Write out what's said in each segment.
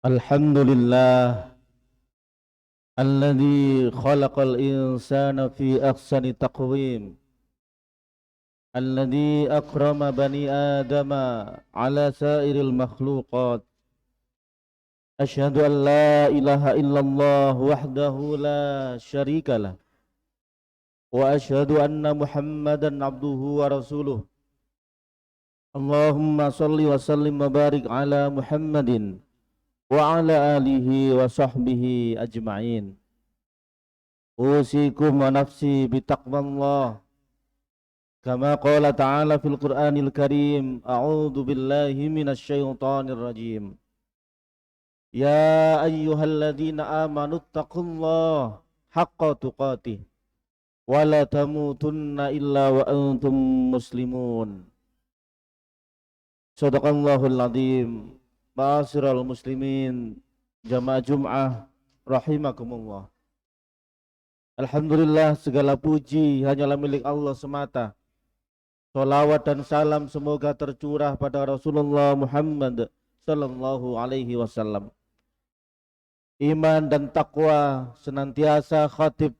Alhamdulillah alladzi khalaqal insana fi ahsani taqwim alladzi akrama bani adama ala sairil makhluqat asyhadu an la ilaha illallah wahdahu la syarikalah wa asyhadu anna muhammadan abduhu wa rasuluh. Allahumma salli wa sallim wa barik ala muhammadin wa ala alihi wa sahbihi ajma'in. Usikum wa nafsi bitaqwallah kama qala ta'ala fil Qur'anil Karim. A'udzu billahi minasy syaithanir rajim. Ya ayyuhalladzina amanu taqullaha haqqa tuqatih wa la tamutunna illa wa antum muslimun. Shadaqallahul azim. Ma'asyiral muslimin, jamaah Jum'ah rahimakumullah. Alhamdulillah, segala puji hanyalah milik Allah semata. Salawat dan salam semoga tercurah pada Rasulullah Muhammad sallallahu alaihi wasallam. Iman dan takwa senantiasa khatib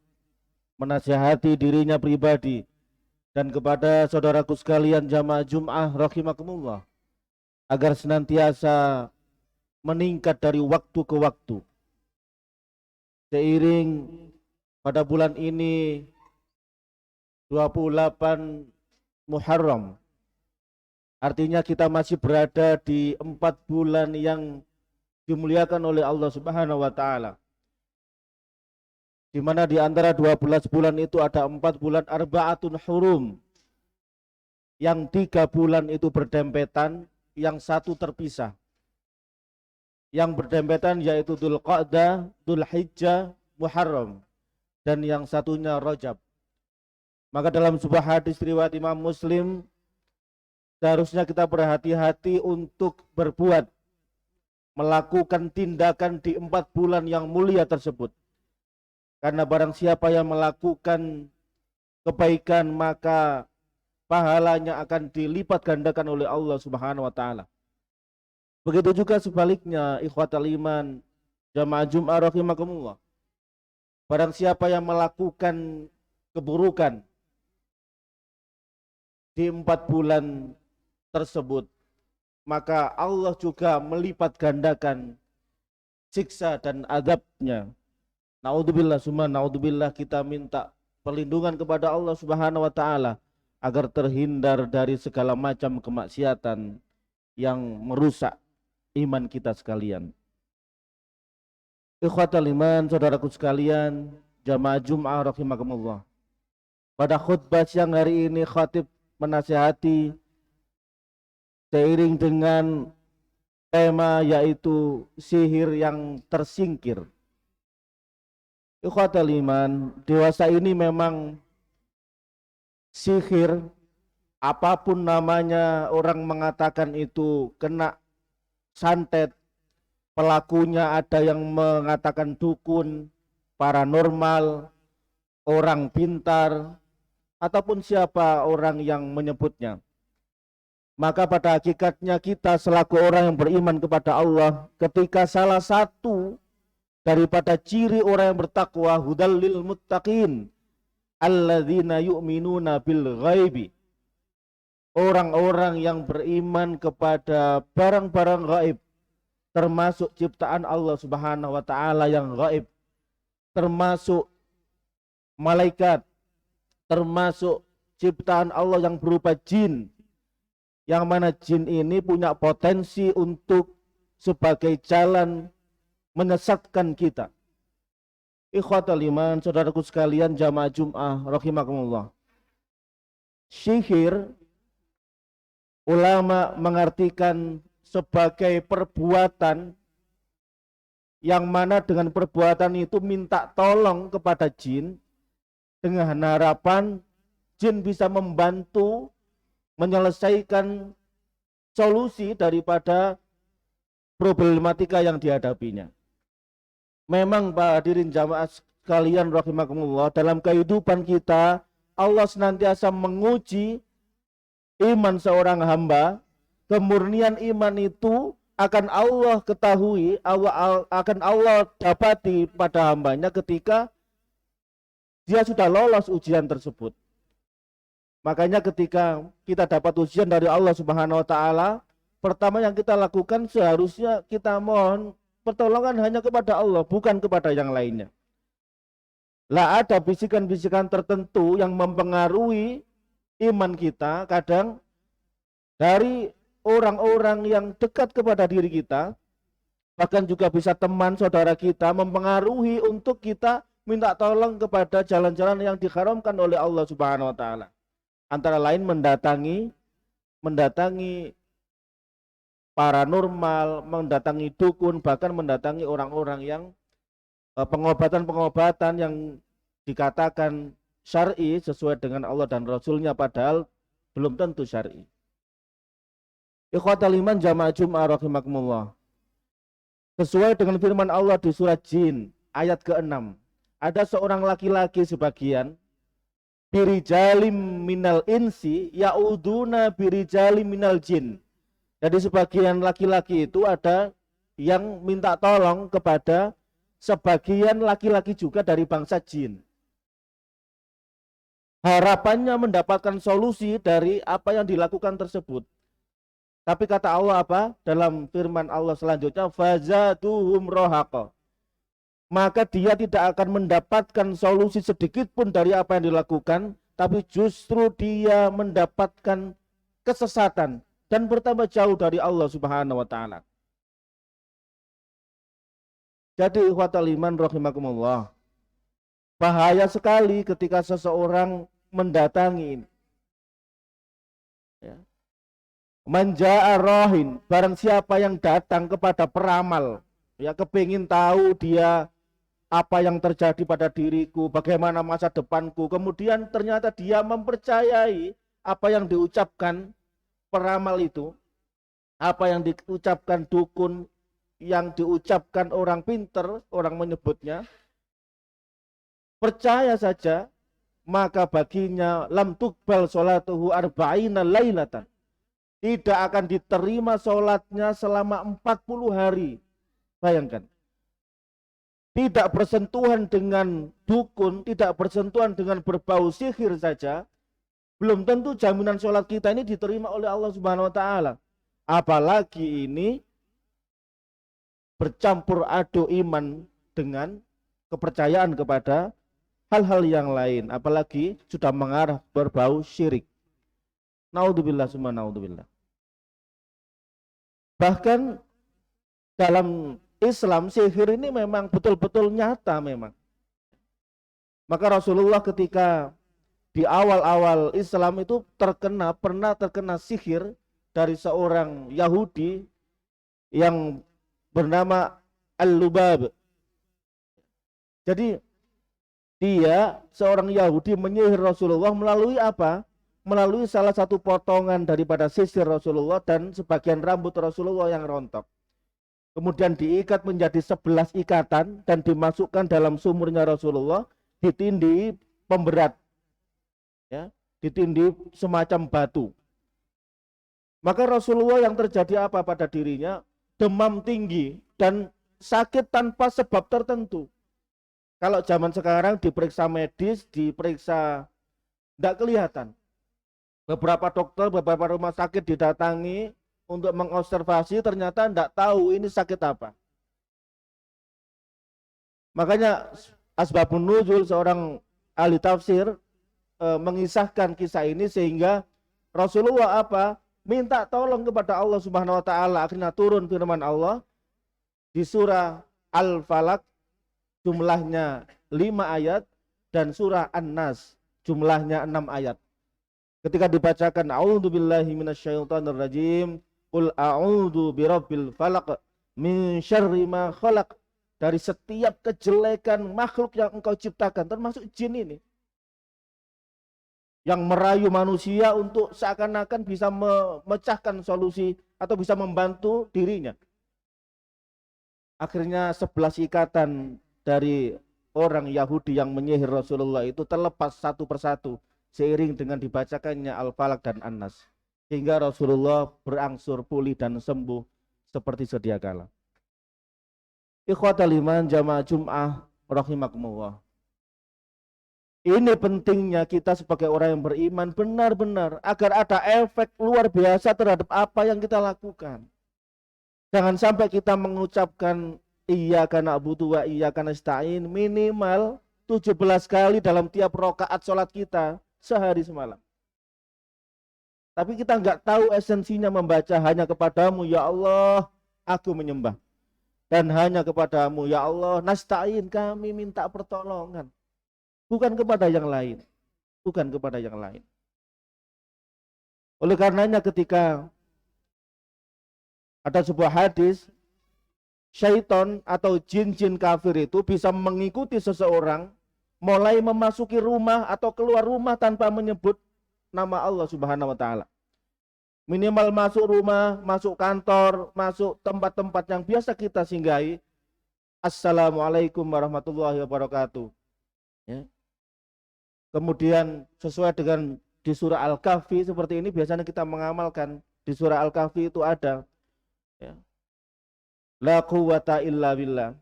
menasihati dirinya pribadi dan kepada saudaraku sekalian jamaah Jum'ah rahimakumullah agar senantiasa meningkat dari waktu ke waktu. Seiring pada bulan ini 28 Muharram, artinya kita masih berada di 4 bulan yang dimuliakan oleh Allah Subhanahu wa taala. Di mana di antara 12 bulan itu ada 4 bulan arba'atun hurum. Yang 3 bulan itu berdempetan, yang 1 terpisah. Yang berdempetan yaitu Dzulqa'dah, Dzulhijjah, Muharram, dan yang satunya Rajab. Maka dalam sebuah hadis riwayat Imam Muslim, seharusnya kita berhati-hati untuk berbuat, melakukan tindakan di 4 bulan yang mulia tersebut. Karena barang siapa yang melakukan kebaikan, maka pahalanya akan dilipat gandakan oleh Allah Subhanahu wa taala. Begitu juga sebaliknya, ikhwatal iman, jamaah Jum'ah rahimakumullah. Barang siapa yang melakukan keburukan di 4 bulan tersebut, maka Allah juga melipat gandakan siksa dan azabnya. Naudzubillah summa naudzubillah, kita minta perlindungan kepada Allah Subhanahu wa taala agar terhindar dari segala macam kemaksiatan yang merusak iman kita sekalian. Ikhwatal iman, saudaraku sekalian, jamaah Jum'ah rahimakumullah. Pada khutbah siang hari ini khatib menasihati seiring dengan tema yaitu sihir yang tersingkir. Ikhwatal iman, dewasa ini memang sihir, apapun namanya, orang mengatakan itu kena santet, pelakunya ada yang mengatakan dukun, paranormal, orang pintar, ataupun siapa orang yang menyebutnya. Maka pada hakikatnya kita selaku orang yang beriman kepada Allah, ketika salah satu daripada ciri orang yang bertakwa, hudal lil muttaqin alladzina yu'minuna bil ghaibi, orang-orang yang beriman kepada barang-barang gaib, termasuk ciptaan Allah Subhanahu wa taala yang gaib, termasuk malaikat, termasuk ciptaan Allah yang berupa jin, yang mana jin ini punya potensi untuk sebagai jalan menyesatkan kita. Ikhwatal iman, saudaraku sekalian jamaah Jum'ah rahimakumullah. Sihir, ulama mengartikan sebagai perbuatan yang mana dengan perbuatan itu minta tolong kepada jin dengan harapan jin bisa membantu menyelesaikan solusi daripada problematika yang dihadapinya. Memang Pak hadirin jamaah sekalian rahimakumullah, dalam kehidupan kita Allah senantiasa menguji iman seorang hamba. Kemurnian iman itu akan Allah ketahui, akan Allah dapati pada hambanya ketika dia sudah lolos ujian tersebut. Makanya ketika kita dapat ujian dari Allah Subhanahu wa taala, pertama yang kita lakukan seharusnya kita mohon pertolongan hanya kepada Allah, bukan kepada yang lainnya. Lah ada bisikan-bisikan tertentu yang mempengaruhi iman kita, kadang dari orang-orang yang dekat kepada diri kita, bahkan juga bisa teman saudara kita, mempengaruhi untuk kita minta tolong kepada jalan-jalan yang diharamkan oleh Allah Subhanahu wa taala. Antara lain mendatangi paranormal, mendatangi dukun, bahkan mendatangi orang-orang yang pengobatan-pengobatan yang dikatakan syar'i sesuai dengan Allah dan Rasulnya, padahal belum tentu syar'i. Ikhwatal iman jamaah Jum'ah rahimakumullah. Sesuai dengan firman Allah di surat Jin ayat ke-6, ada seorang laki-laki sebagian birijalim minal insi ya'uduna birijalim minal jin. Jadi sebagian laki-laki itu ada yang minta tolong kepada sebagian laki-laki juga dari bangsa jin. Harapannya mendapatkan solusi dari apa yang dilakukan tersebut. Tapi kata Allah apa? Dalam firman Allah selanjutnya, fazaduhum rohaqa. Maka dia tidak akan mendapatkan solusi sedikit pun dari apa yang dilakukan, tapi justru dia mendapatkan kesesatan dan bertambah jauh dari Allah Subhanahu wa taala. Jadi ikhwatal iman rahimakumullah, bahaya sekali ketika seseorang mendatangi ya. Manja'a rohin, barang siapa yang datang kepada peramal, ya kepingin tahu dia apa yang terjadi pada diriku, bagaimana masa depanku, kemudian ternyata dia mempercayai apa yang diucapkan peramal itu, apa yang diucapkan dukun, yang diucapkan orang pinter, orang menyebutnya, percaya saja, maka baginya lam tuqbal sholatuhu arba'ina lailatan, tidak akan diterima sholatnya selama 40 hari. Bayangkan, tidak bersentuhan dengan dukun, tidak bersentuhan dengan berbau sihir saja, belum tentu jaminan sholat kita ini diterima oleh Allah Subhanahu wa taala. Apalagi ini bercampur aduk iman dengan kepercayaan kepada hal-hal yang lain, apalagi sudah mengarah berbau syirik. Naudzubillah summa naudzubillah. Bahkan dalam Islam sihir ini memang betul-betul nyata memang. Maka Rasulullah ketika di awal-awal Islam itu pernah terkena sihir dari seorang Yahudi yang bernama Al-Lubab. Jadi dia seorang Yahudi menyihir Rasulullah melalui apa? Melalui salah satu potongan daripada sisir Rasulullah dan sebagian rambut Rasulullah yang rontok. Kemudian diikat menjadi 11 ikatan dan dimasukkan dalam sumurnya Rasulullah, ditindih pemberat, ya, ditindih semacam batu. Maka Rasulullah yang terjadi apa pada dirinya? Demam tinggi dan sakit tanpa sebab tertentu. Kalau zaman sekarang diperiksa medis, diperiksa tidak kelihatan. Beberapa dokter, beberapa rumah sakit didatangi untuk mengobservasi, ternyata tidak tahu ini sakit apa. Makanya asbabun nuzul, seorang ahli tafsir mengisahkan kisah ini sehingga Rasulullah apa? Minta tolong kepada Allah Subhanahu wa taala, akhirnya turun firman Allah di surah Al-Falaq jumlahnya 5 ayat dan surah An-Nas jumlahnya 6 ayat. Ketika dibacakan a'udzubillahi minasyaitonir rajim, qul a'udzu birabbil falaq min syarri ma khalaq, dari setiap kejelekan makhluk yang engkau ciptakan, termasuk jin ini yang merayu manusia untuk seakan-akan bisa memecahkan solusi atau bisa membantu dirinya. Akhirnya 11 ikatan dari orang Yahudi yang menyihir Rasulullah itu terlepas satu persatu seiring dengan dibacakannya Al-Falaq dan An-Nas, sehingga Rasulullah berangsur pulih dan sembuh seperti sedia kala. Ikhwatal iman jamaah Jum'ah rahimakumullah. Ini pentingnya kita sebagai orang yang beriman benar-benar agar ada efek luar biasa terhadap apa yang kita lakukan. Jangan sampai kita mengucapkan iyyaka na'budu wa iyyaka nasta'in minimal 17 kali dalam tiap rakaat sholat kita sehari semalam. Tapi kita nggak tahu esensinya membaca hanya kepadamu ya Allah aku menyembah. Dan hanya kepadamu ya Allah nasta'in kami minta pertolongan. Bukan kepada yang lain. Bukan kepada yang lain. Oleh karenanya ketika ada sebuah hadis, syaitan atau jin-jin kafir itu bisa mengikuti seseorang mulai memasuki rumah atau keluar rumah tanpa menyebut nama Allah Subhanahu wa taala. Minimal masuk rumah, masuk kantor, masuk tempat-tempat yang biasa kita singgahi. Assalamualaikum warahmatullahi wabarakatuh. Ya. Kemudian sesuai dengan di surah Al-Kahfi seperti ini biasanya kita mengamalkan. Di surah Al-Kahfi itu ada ya, la quwwata illa billah.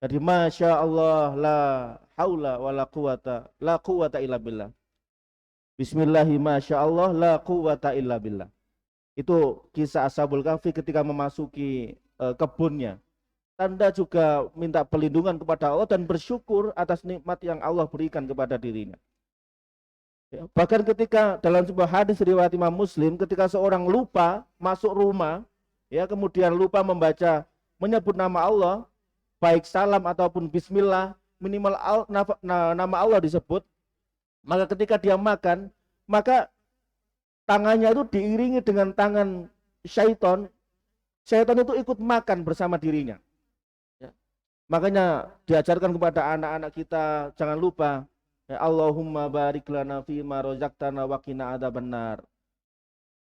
Jadi masya Allah la haula wa la quwwata illa billah. Bismillahi masya Allah la quwwata illa billah. Itu kisah Ashabul Kahfi ketika memasuki kebunnya. Tanda juga minta perlindungan kepada Allah dan bersyukur atas nikmat yang Allah berikan kepada dirinya. Ya, bahkan ketika dalam sebuah hadis riwayat Imam Muslim, ketika seorang lupa masuk rumah, ya kemudian lupa membaca menyebut nama Allah, baik salam ataupun bismillah, minimal nama Allah disebut, maka ketika dia makan, maka tangannya itu diiringi dengan tangan syaitan. Syaitan itu ikut makan bersama dirinya. Makanya diajarkan kepada anak-anak kita jangan lupa ya Allahumma barik lana fi ma razaqtana wa qina adzabannar.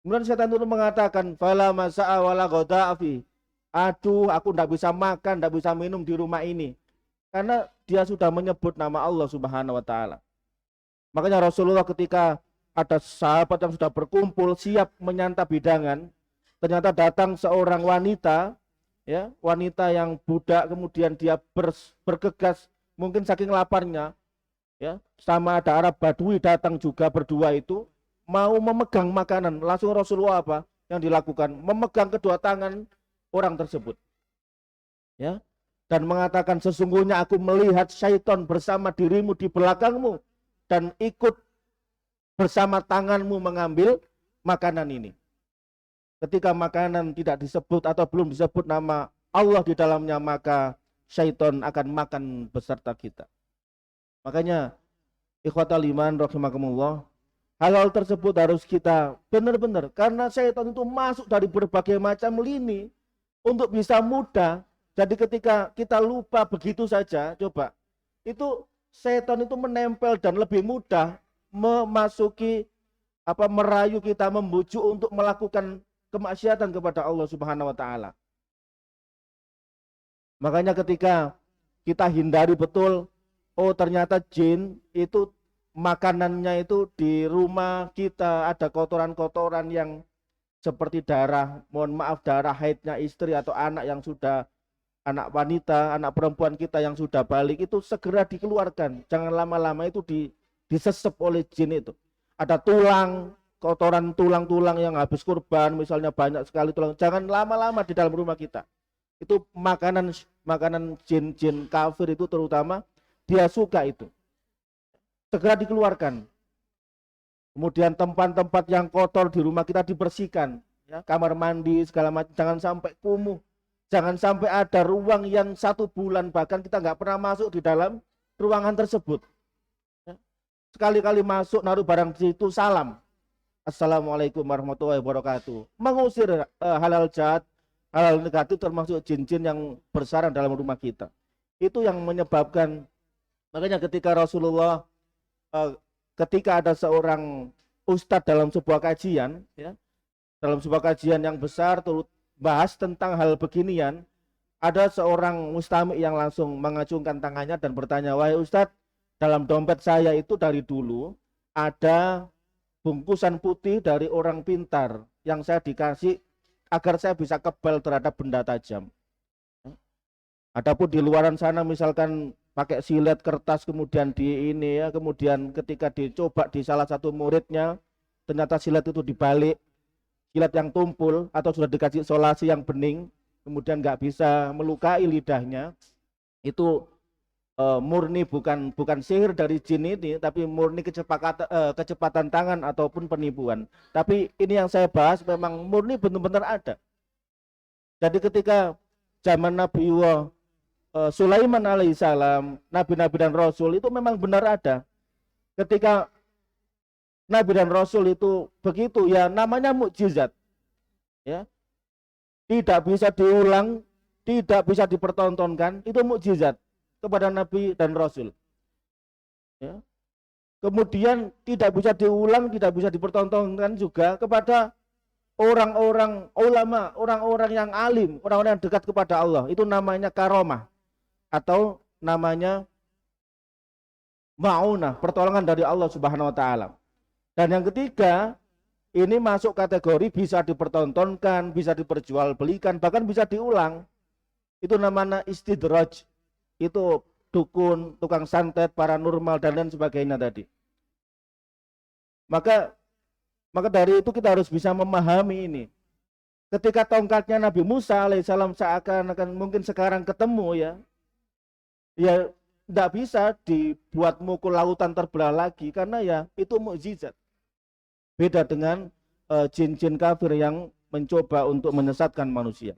Kemudian setan itu mengatakan fala masa'a wala ghada'afi. Aduh, aku tidak bisa makan, tidak bisa minum di rumah ini. Karena dia sudah menyebut nama Allah Subhanahu wa taala. Makanya Rasulullah ketika ada sahabat yang sudah berkumpul siap menyantap hidangan, ternyata datang seorang wanita, ya wanita yang budak, kemudian dia bergegas mungkin saking laparnya, ya sama ada Arab Badui datang juga berdua itu mau memegang makanan. Langsung Rasulullah apa yang dilakukan? Memegang kedua tangan orang tersebut, ya dan mengatakan sesungguhnya aku melihat syaitan bersama dirimu di belakangmu dan ikut bersama tanganmu mengambil makanan ini. Ketika makanan tidak disebut atau belum disebut nama Allah di dalamnya, maka syaitan akan makan beserta kita. Makanya ikhwatal iman rahimakumullah, hal-hal tersebut harus kita benar-benar, karena syaitan itu masuk dari berbagai macam lini untuk bisa mudah. Jadi ketika kita lupa begitu saja, coba itu syaitan itu menempel dan lebih mudah memasuki merayu kita, membujuk untuk melakukan kemaksiatan kepada Allah Subhanahu wa taala. Makanya ketika kita hindari betul, oh ternyata jin itu makanannya itu di rumah kita ada kotoran-kotoran yang seperti darah, mohon maaf darah haidnya istri atau anak yang sudah, anak wanita, anak perempuan kita yang sudah balik, itu segera dikeluarkan. Jangan lama-lama itu disesep oleh jin itu. Ada tulang, kotoran tulang-tulang yang habis kurban, misalnya banyak sekali tulang, jangan lama-lama di dalam rumah kita. Itu makanan jin-jin kafir itu terutama, dia suka itu. Segera dikeluarkan. Kemudian tempat-tempat yang kotor di rumah kita dibersihkan, ya, kamar mandi segala macam, jangan sampai kumuh, jangan sampai ada ruang yang 1 bulan bahkan kita nggak pernah masuk di dalam ruangan tersebut. Ya. Sekali-kali masuk naruh barang di situ, salam. Assalamualaikum warahmatullahi wabarakatuh. Mengusir hal-hal jahat, hal-hal negatif termasuk jin-jin yang bersarang dalam rumah kita. Itu yang menyebabkan, makanya ketika Rasulullah ketika ada seorang ustadz dalam sebuah kajian, ya, dalam sebuah kajian yang besar turut bahas tentang hal beginian, ada seorang mustami yang langsung mengacungkan tangannya dan bertanya, wahai ustadz, dalam dompet saya itu dari dulu ada bungkusan putih dari orang pintar yang saya dikasih agar saya bisa kebal terhadap benda tajam. Adapun di luaran sana misalkan pakai silet kertas kemudian di ini ya, kemudian ketika dicoba di salah satu muridnya ternyata silet itu dibalik, silet yang tumpul atau sudah dikasih solasi yang bening, kemudian nggak bisa melukai lidahnya, itu murni bukan sihir dari jin ini, tapi murni kecepatan tangan ataupun penipuan. Tapi ini yang saya bahas memang murni benar-benar ada. Jadi ketika zaman Nabi Sulaiman alaihissalam, nabi-nabi dan rasul itu memang benar ada. Ketika nabi dan rasul itu begitu, ya namanya mukjizat. Ya. Tidak bisa diulang, tidak bisa dipertontonkan, itu mukjizat kepada nabi dan rasul. Ya. Kemudian tidak bisa diulang, tidak bisa dipertontonkan juga kepada orang-orang ulama, orang-orang yang alim, orang-orang yang dekat kepada Allah. Itu namanya karomah atau namanya ma'unah, pertolongan dari Allah Subhanahu wa taala. Dan yang ketiga, ini masuk kategori bisa dipertontonkan, bisa diperjualbelikan, bahkan bisa diulang. Itu namanya istidraj. Itu dukun, tukang santet, paranormal dan lain sebagainya tadi. Maka dari itu kita harus bisa memahami ini. Ketika tongkatnya Nabi Musa alaihissalam seakan-akan mungkin sekarang ketemu ya tidak bisa dibuat mukul lautan terbelah lagi karena ya itu mukjizat. Beda dengan jin-jin kafir yang mencoba untuk menyesatkan manusia.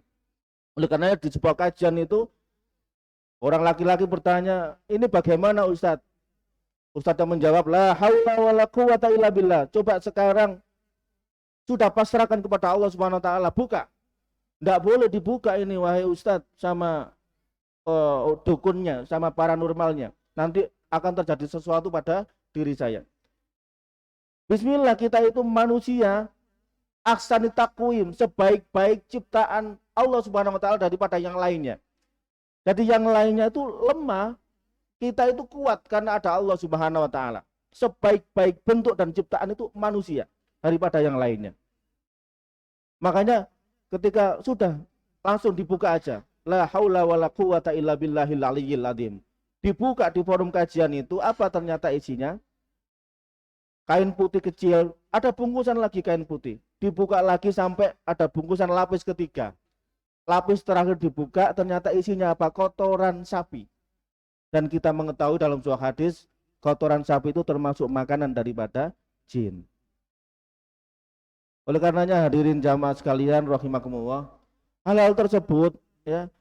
Oleh karena di sebuah kajian itu orang laki-laki bertanya, ini bagaimana Ustadz? Ustadz yang menjawab, la haula wala quwata illa billah. Coba sekarang sudah pasrahkan kepada Allah Subhanahu wa taala, buka. Tidak boleh dibuka ini wahai Ustadz sama dukunnya, sama paranormalnya. Nanti akan terjadi sesuatu pada diri saya. Bismillah, kita itu manusia ahsani takwim, sebaik-baik ciptaan Allah Subhanahu wa taala daripada yang lainnya. Jadi yang lainnya itu lemah, kita itu kuat karena ada Allah Subhanahu wa taala. Sebaik-baik bentuk dan ciptaan itu manusia daripada yang lainnya. Makanya ketika sudah langsung dibuka aja. La haula wala quwata illa billahil aliyyil azim. Dibuka di forum kajian itu, apa ternyata isinya? Kain putih kecil, ada bungkusan lagi kain putih. Dibuka lagi sampai ada bungkusan lapis ketiga. Lapis terakhir dibuka, ternyata isinya apa? Kotoran sapi. Dan kita mengetahui dalam sebuah hadis, kotoran sapi itu termasuk makanan daripada jin. Oleh karenanya hadirin jamaah sekalian rahimakumullah, hal-hal tersebut ya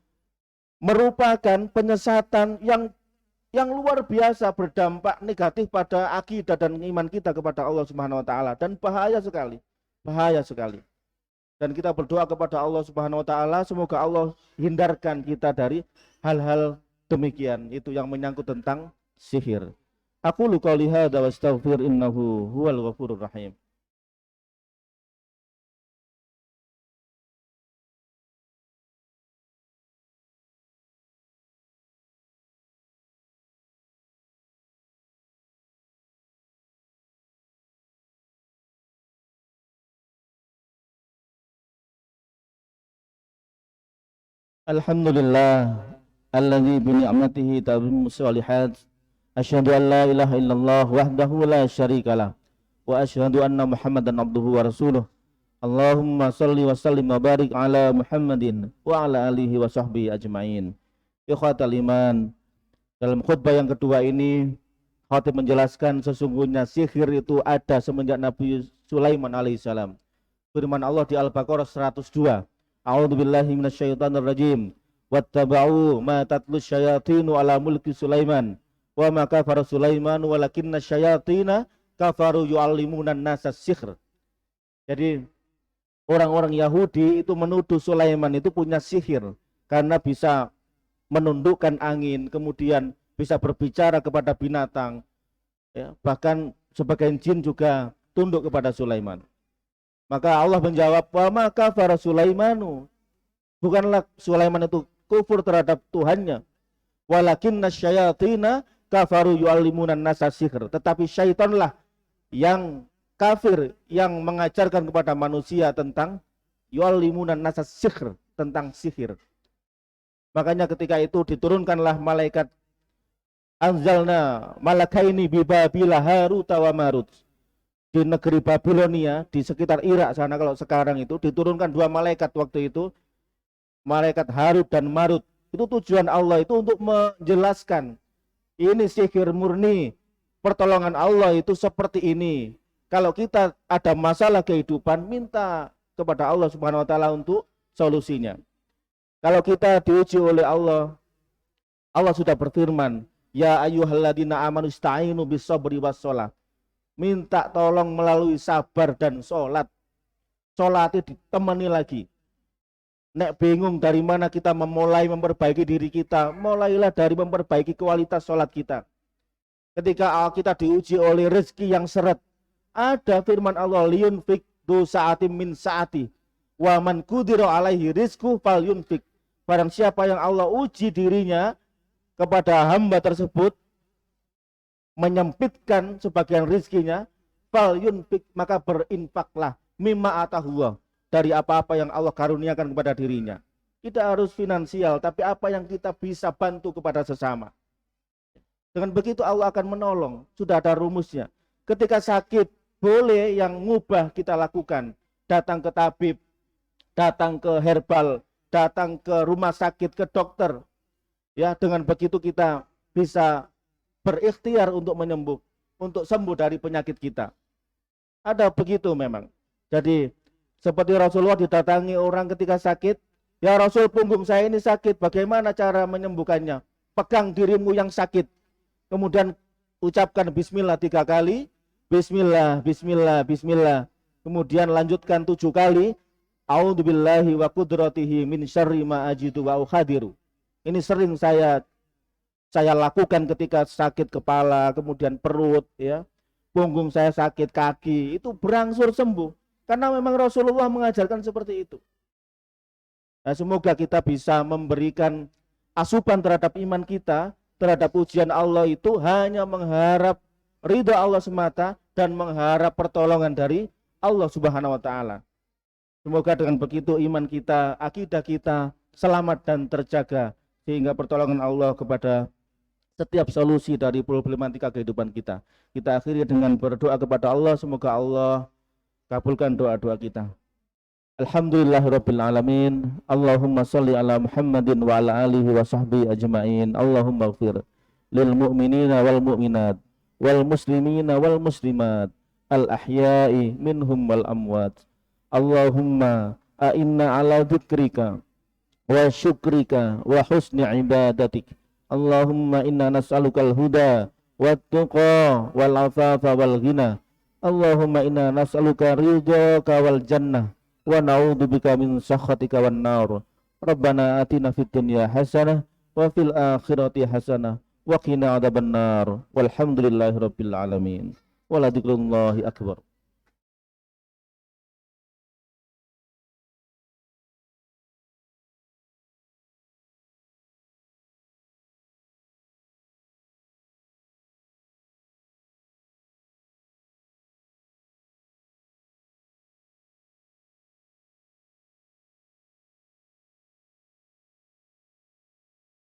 merupakan penyesatan yang luar biasa, berdampak negatif pada akidah dan iman kita kepada Allah Subhanahu wa taala, dan bahaya sekali. Dan kita berdoa kepada Allah Subhanahu wa taala semoga Allah hindarkan kita dari hal-hal demikian, itu yang menyangkut tentang sihir. Aku qouli hadza wa astaghfir innahu huwal ghafurur rahim. Alhamdulillah alladzi bi ni'matihi tatimmu shalihat. Asyhadu an la ilaha illallah wahdahu la syarikalah wa asyhadu anna Muhammadan abduhu wa rasuluh. Allahumma shalli wa sallim wa barik ala Muhammadin wa ala alihi wa sahbihi ajmain. Ikhwatal iman, dalam khutbah yang kedua ini khatib menjelaskan sesungguhnya sihir itu ada semenjak Nabi Sulaiman alaihissalam. Firman Allah di Al-Baqarah 102. A'udzubillahi minasyaitonir rajim. Wattaba'u ma tatlu syayatinu ala mulki Sulaiman wa ma kafara Sulaiman walakinna syayatina kafaru yu'allimuna an-nasa sihr. Jadi orang-orang Yahudi itu menuduh Sulaiman itu punya sihir karena bisa menundukkan angin, kemudian bisa berbicara kepada binatang, ya, bahkan sebagian jin juga tunduk kepada Sulaiman. Maka Allah menjawab, wa maka kafara Sulaimanu, bukanlah Sulaiman itu kufur terhadap Tuhannya, walakinna syayatina kafaru yu'allimuna an-nasa sihr, tetapi syaitanlah yang kafir yang mengajarkan kepada manusia tentang yu'allimuna nasa sihr, tentang sihir. Makanya ketika itu diturunkanlah malaikat, anzalna malakaini bi Babila Harut wa Marut. Di negeri Babilonia, di sekitar Irak sana kalau sekarang itu diturunkan dua malaikat waktu itu, malaikat Harut dan Marut. Itu tujuan Allah itu untuk menjelaskan ini sihir murni, pertolongan Allah itu seperti ini. Kalau kita ada masalah kehidupan, minta kepada Allah Subhanahu wa taala untuk solusinya. Kalau kita diuji oleh Allah, Allah sudah berfirman, ya ayyuhalladzina amanu ista'inu bis-sabri was-shalah. Minta tolong melalui sabar dan sholat. Sholatnya ditemani lagi. Nek bingung dari mana kita memulai memperbaiki diri kita, mulailah dari memperbaiki kualitas sholat kita. Ketika kita diuji oleh rezeki yang seret, ada firman Allah, liyunfik du sa'atim min sa'ati wa man qudira alaihi rizqu falyunfik. Barang siapa yang Allah uji dirinya kepada hamba tersebut, menyempitkan sebagian rizkinya, falyunfik, maka berinfaklah mimma atahuwa, dari apa-apa yang Allah karuniakan kepada dirinya. Tidak harus finansial, tapi apa yang kita bisa bantu kepada sesama. Dengan begitu Allah akan menolong. Sudah ada rumusnya. Ketika sakit, boleh yang mubah kita lakukan. Datang ke tabib, datang ke herbal, datang ke rumah sakit, ke dokter. Ya, dengan begitu kita bisa berikhtiar untuk menyembuh, untuk sembuh dari penyakit kita. Ada begitu memang. Jadi seperti Rasulullah didatangi orang ketika sakit, ya Rasul, punggung saya ini sakit, bagaimana cara menyembuhkannya? Pegang dirimu yang sakit, kemudian ucapkan bismillah 3 kali, bismillah, bismillah, bismillah, kemudian lanjutkan 7 kali, a'udzubillahi wa qudratihi min syarri ma ajidu wa ukhadiru. Ini sering saya lakukan ketika sakit kepala, kemudian perut, ya, punggung saya sakit, kaki, itu berangsur sembuh. Karena memang Rasulullah mengajarkan seperti itu. Nah, semoga kita bisa memberikan asupan terhadap iman kita, terhadap ujian Allah itu hanya mengharap ridha Allah semata dan mengharap pertolongan dari Allah Subhanahu wa taala. Semoga dengan begitu iman kita, akidah kita selamat dan terjaga, sehingga pertolongan Allah kepada setiap solusi dari problematika kehidupan kita. Kita akhiri dengan berdoa kepada Allah, semoga Allah kabulkan doa-doa kita. Alhamdulillahirabbil alamin. Allahumma shalli ala Muhammadin wa ala alihi wa sahbihi ajmain. Allahumma ighfir lil mu'minina wal mu'minat wal muslimina wal muslimat al ahya'i minhum wal amwat. Allahumma a'inna ala dzikrika wa syukrika wa husni ibadatik. Allahumma inna nas'alukal huda wat tuqa wal afafa wal ghina. Allahumma inna nas'aluka ridhaka wal jannah wa na'udzubika min sakhatika wan nar. Rabbana atina fid dunya hasanah wa fil akhirati hasanah wa qina adzabannar. Walhamdulillahirabbil alamin. Wa la dzikrullahi akbar.